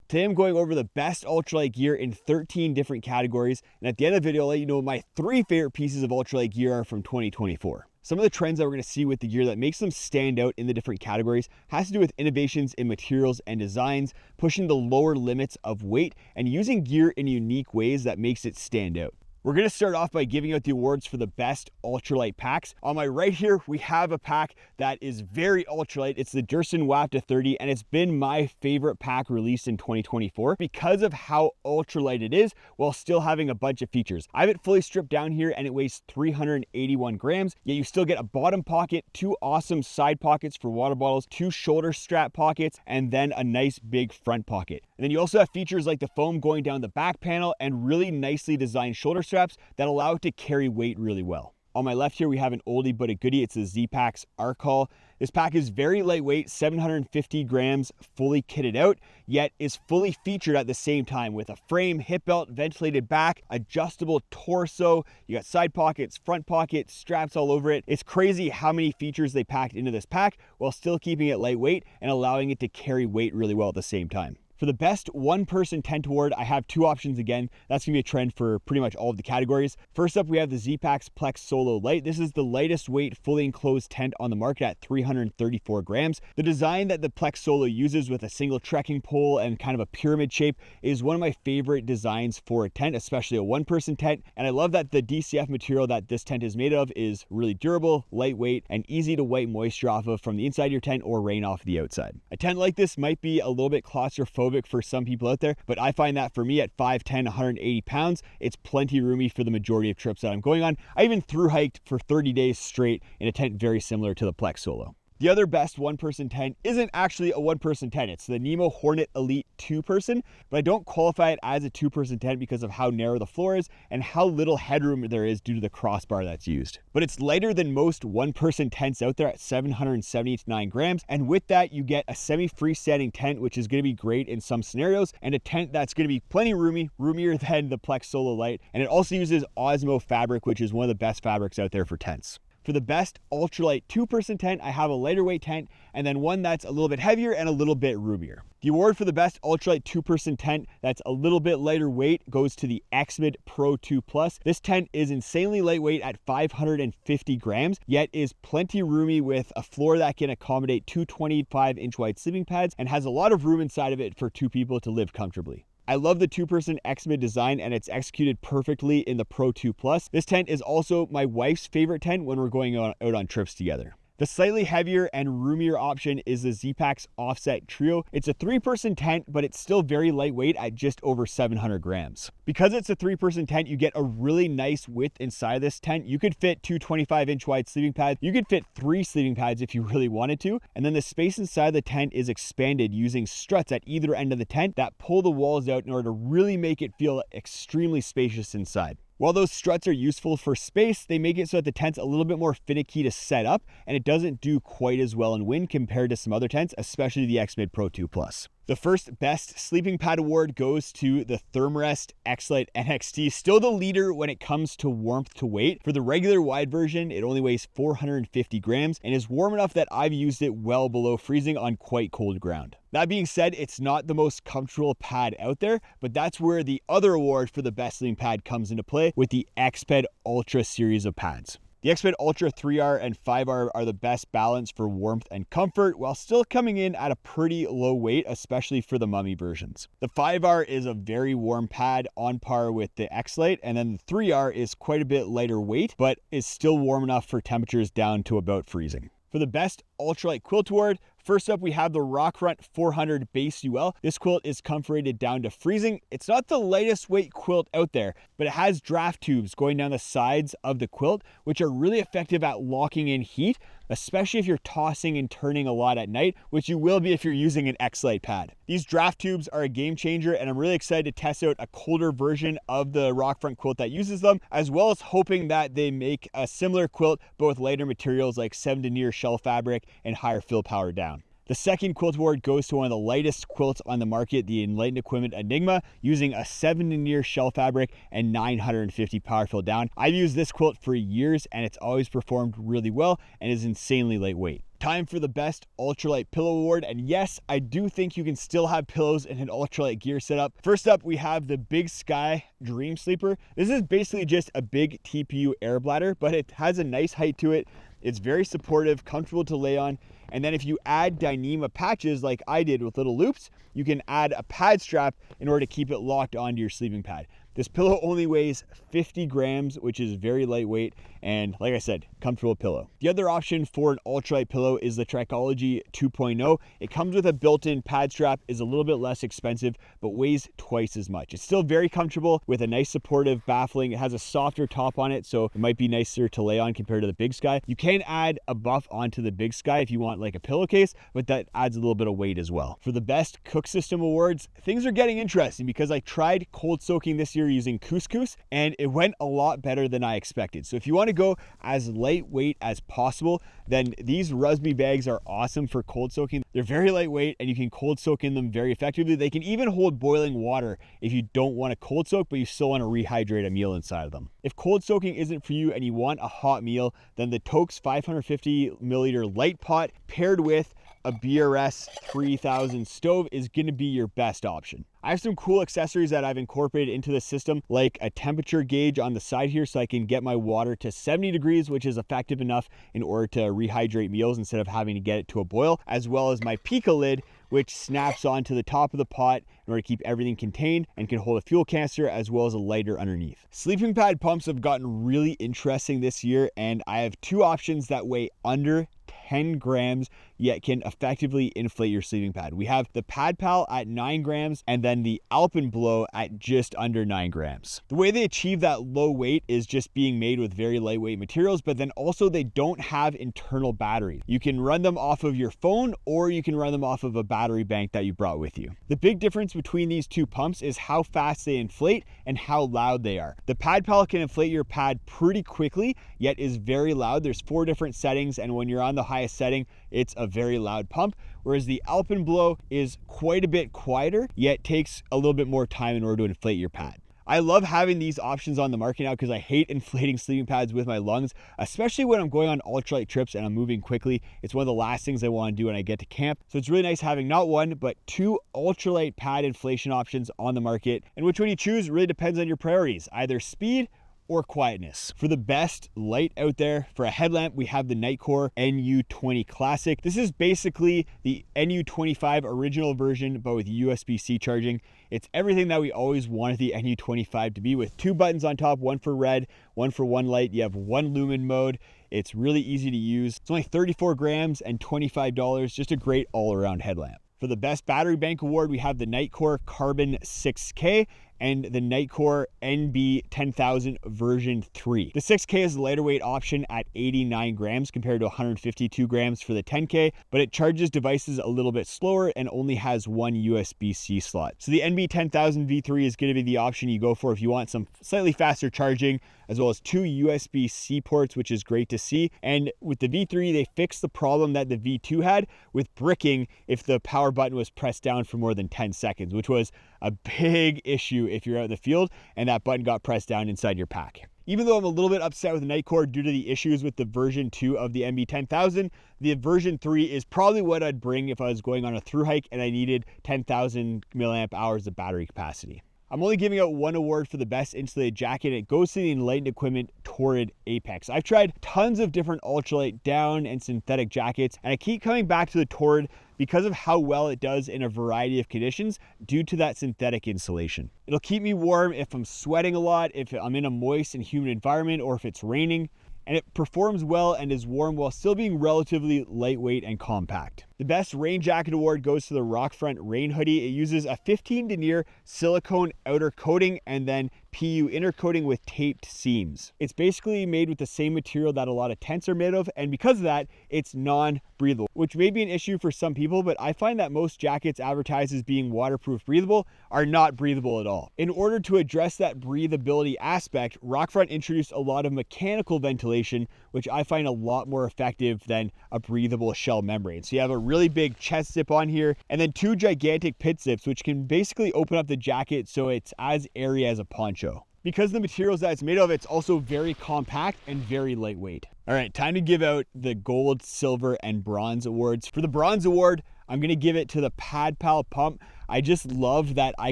Today I'm going over the best ultralight gear in 13 different categories, and at the end of the video I'll let you know what my 3 favorite pieces of ultralight gear are from 2024. Some of the trends that we're going to see with the gear that makes them stand out in the different categories has to do with innovations in materials and designs, pushing the lower limits of weight, and using gear in unique ways that makes it stand out. We're going to start off by giving out the awards for the best ultralight packs. On my right here, we have a pack that is very ultralight. It's the Durson Wapta 30, and it's been my favorite pack released in 2024 because of how ultralight it is while still having a bunch of features. I have it fully stripped down here and it weighs 381 grams, yet you still get a bottom pocket, 2 awesome side pockets for water bottles, 2 shoulder strap pockets, and then a nice big front pocket. And then you also have features like the foam going down the back panel and really nicely designed shoulder straps that allow it to carry weight really well. On my left here, we have an oldie but a goodie. It's the Z-Packs Arc Haul. This pack is very lightweight, 750 grams, fully kitted out, yet is fully featured at the same time with a frame, hip belt, ventilated back, adjustable torso. You got side pockets, front pockets, straps all over it. It's crazy how many features they packed into this pack while still keeping it lightweight and allowing it to carry weight really well at the same time. For the best one-person tent award, I have 2 options again. That's gonna be a trend for pretty much all of the categories. First up, we have the Z-Packs Plex Solo Light. This is the lightest weight, fully enclosed tent on the market at 334 grams. The design that the Plex Solo uses with a single trekking pole and kind of a pyramid shape is one of my favorite designs for a tent, especially a one-person tent. And I love that the DCF material that this tent is made of is really durable, lightweight, and easy to wipe moisture off of from the inside of your tent or rain off the outside. A tent like this might be a little bit claustrophobic for some people out there, but I find that for me at 5'10", 180 pounds, it's plenty roomy for the majority of trips that I'm going on. I even thru hiked for 30 days straight in a tent very similar to the Plex Solo. The other best one-person tent isn't actually a one-person tent. It's the Nemo Hornet Elite 2-person, but I don't qualify it as a 2-person tent because of how narrow the floor is and how little headroom there is due to the crossbar that's used. But it's lighter than most one-person tents out there at 779 grams, and with that you get a semi-freestanding tent, which is going to be great in some scenarios, and a tent that's going to be plenty roomy, roomier than the Plex Solo Light, and it also uses Osmo fabric, which is one of the best fabrics out there for tents. For the best ultralight 2-person tent, I have a lighter weight tent and then one that's a little bit heavier and a little bit roomier. The award for the best ultralight 2-person tent that's a little bit lighter weight goes to the Xmid Pro 2 Plus. This tent is insanely lightweight at 550 grams, yet is plenty roomy with a floor that can accommodate 2 25-inch wide sleeping pads and has a lot of room inside of it for 2 people to live comfortably. I love the 2-person Xmid design and it's executed perfectly in the Pro 2 Plus. This tent is also my wife's favorite tent when we're going out on trips together. The slightly heavier and roomier option is the Z-Packs Offset Trio. It's a 3-person tent, but it's still very lightweight at just over 700 grams. Because it's a 3-person tent, you get a really nice width inside this tent. You could fit 2 25-inch wide sleeping pads. You could fit 3 sleeping pads if you really wanted to. And then the space inside the tent is expanded using struts at either end of the tent that pull the walls out in order to really make it feel extremely spacious inside. While those struts are useful for space, they make it so that the tent's a little bit more finicky to set up, and it doesn't do quite as well in wind compared to some other tents, especially the Xmid Pro 2 Plus. The first best sleeping pad award goes to the Thermarest X-Lite NXT, still the leader when it comes to warmth to weight. For the regular wide version, it only weighs 450 grams and is warm enough that I've used it well below freezing on quite cold ground. That being said, it's not the most comfortable pad out there, but that's where the other award for the best sleeping pad comes into play with the Xped Ultra series of pads. The Xped Ultra 3R and 5R are the best balance for warmth and comfort while still coming in at a pretty low weight, especially for the mummy versions. The 5R is a very warm pad on par with the X-Lite, and then the 3R is quite a bit lighter weight, but is still warm enough for temperatures down to about freezing. For the best ultralight quilt award, first up we have the Rockfront 400 Base UL. This quilt is comfort rated down to freezing. It's not the lightest weight quilt out there, but it has draft tubes going down the sides of the quilt, which are really effective at locking in heat, especially if you're tossing and turning a lot at night, which you will be if you're using an X-Lite pad. These draft tubes are a game changer, and I'm really excited to test out a colder version of the Rockfront quilt that uses them, as well as hoping that they make a similar quilt but with lighter materials like 7 denier shell fabric and higher fill power down. The second quilt award goes to one of the lightest quilts on the market, the Enlightened Equipment Enigma, using a 7 denier shell fabric and 950 power fill down. I've used this quilt for years and it's always performed really well and is insanely lightweight. Time for the best ultralight pillow award, and yes, I do think you can still have pillows in an ultralight gear setup. First up, we have the Big Sky Dream Sleeper. This is basically just a big TPU air bladder, but it has a nice height to it. It's very supportive, comfortable to lay on. And then if you add Dyneema patches like I did with little loops, you can add a pad strap in order to keep it locked onto your sleeping pad. This pillow only weighs 50 grams, which is very lightweight, and like I said, comfortable pillow. The other option for an ultralight pillow is the Trikology 2.0. It comes with a built-in pad strap, is a little bit less expensive, but weighs twice as much. It's still very comfortable with a nice supportive baffling. It has a softer top on it, so it might be nicer to lay on compared to the Big Sky. You can add a buff onto the Big Sky if you want like a pillowcase, but that adds a little bit of weight as well. For the best cook system awards, things are getting interesting because I tried cold soaking this year using couscous and it went a lot better than I expected. So if you want to go as lightweight as possible, then these Rusby bags are awesome for cold soaking. They're very lightweight and you can cold soak in them very effectively. They can even hold boiling water if you don't want to cold soak, but you still want to rehydrate a meal inside of them. If cold soaking isn't for you and you want a hot meal, then the Tokes 550 milliliter light pot paired with a BRS 3000 stove is going to be your best option. I have some cool accessories that I've incorporated into the system, like a temperature gauge on the side here so I can get my water to 70 degrees, which is effective enough in order to rehydrate meals instead of having to get it to a boil, as well as my Pika lid, which snaps onto the top of the pot in order to keep everything contained and can hold a fuel canister as well as a lighter underneath. Sleeping pad pumps have gotten really interesting this year, and I have two options that weigh under 10 grams yet can effectively inflate your sleeping pad. We have the Pad Pal at 9 grams and then the Alpenblow at just under 9 grams. The way they achieve that low weight is just being made with very lightweight materials, but then also they don't have internal battery. You can run them off of your phone or you can run them off of a battery bank that you brought with you. The big difference between these two pumps is how fast they inflate and how loud they are. The Pad Pal can inflate your pad pretty quickly, yet is very loud. There's 4 different settings, and when you're on the highest setting, it's a very loud pump, whereas the Alpenblow is quite a bit quieter, yet takes a little bit more time in order to inflate your pad. I love having these options on the market now because I hate inflating sleeping pads with my lungs, especially when I'm going on ultralight trips and I'm moving quickly. It's one of the last things I want to do when I get to camp. So it's really nice having not one, but 2 ultralight pad inflation options on the market. And which one you choose really depends on your priorities, either speed or quietness. For the best light out there, for a headlamp, we have the Nightcore NU20 Classic. This is basically the NU25 original version, but with USB-C charging. It's everything that we always wanted the NU25 to be, with 2 buttons on top, one for red, one for one light. You have 1 lumen mode. It's really easy to use. It's only 34 grams and $25, just a great all-around headlamp. For the best battery bank award, we have the Nightcore Carbon 6K and the Nightcore NB 10000 version 3. The 6K is a lighter weight option at 89 grams compared to 152 grams for the 10K, but it charges devices a little bit slower and only has 1 USB-C slot. So the NB 10000 V3 is going to be the option you go for if you want some slightly faster charging, as well as 2 USB-C ports, which is great to see. And with the V3, they fixed the problem that the V2 had with bricking if the power button was pressed down for more than 10 seconds, which was a big issue if you're out in the field and that button got pressed down inside your pack. Even though I'm a little bit upset with the Nightcore due to the issues with the version 2 of the NB 10000, the version 3 is probably what I'd bring if I was going on a through hike and I needed 10,000 milliamp hours of battery capacity. I'm only giving out 1 award for the best insulated jacket, and it goes to the Enlightened Equipment Torrid Apex. I've tried tons of different ultralight down and synthetic jackets, and I keep coming back to the Torrid because of how well it does in a variety of conditions due to that synthetic insulation. It'll keep me warm if I'm sweating a lot, if I'm in a moist and humid environment, or if it's raining, and it performs well and is warm while still being relatively lightweight and compact. The best rain jacket award goes to the Rockfront Rain Hoodie. It uses a 15 denier silicone outer coating and then PU inner coating with taped seams. It's basically made with the same material that a lot of tents are made of, and because of that, it's non-breathable, which may be an issue for some people, but I find that most jackets advertised as being waterproof breathable are not breathable at all. In order to address that breathability aspect, Rockfront introduced a lot of mechanical ventilation, which I find a lot more effective than a breathable shell membrane. So you have a really big chest zip on here, and then 2 gigantic pit zips, which can basically open up the jacket so it's as airy as a poncho. Because the materials that it's made of, it's also very compact and very lightweight. All right, time to give out the gold, silver, and bronze awards. For the bronze award, I'm gonna give it to the Pad Pal pump. I just love that I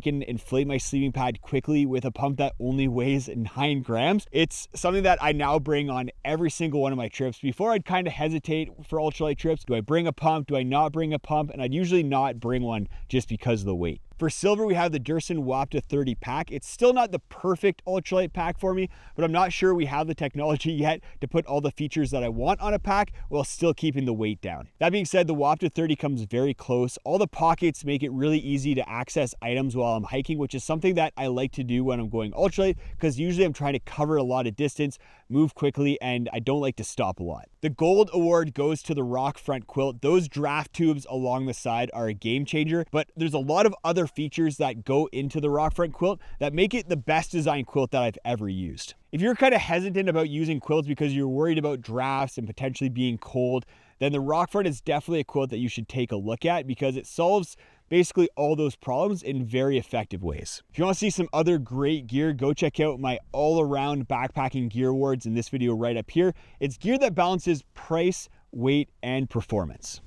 can inflate my sleeping pad quickly with a pump that only weighs 9 grams. It's something that I now bring on every single one of my trips. Before, I'd kind of hesitate for ultralight trips. Do I bring a pump? Do I not bring a pump? And I'd usually not bring one just because of the weight. For silver, we have the Durson Wapta 30 pack. It's still not the perfect ultralight pack for me, but I'm not sure we have the technology yet to put all the features that I want on a pack while still keeping the weight down. That being said, the Wapta 30 comes very close. All the pockets make it really easy to access items while I'm hiking, which is something that I like to do when I'm going ultralight, because usually I'm trying to cover a lot of distance, move quickly, and I don't like to stop a lot. The gold award goes to the Rock Front quilt. Those draft tubes along the side are a game changer, but there's a lot of other features that go into the Rock Front quilt that make it the best designed quilt that I've ever used. If you're kind of hesitant about using quilts because you're worried about drafts and potentially being cold, then the Rock Front is definitely a quilt that you should take a look at, because it solves basically all those problems in very effective ways. If you want to see some other great gear, go check out my all-around backpacking gear awards in this video right up here. It's gear that balances price, weight, and performance.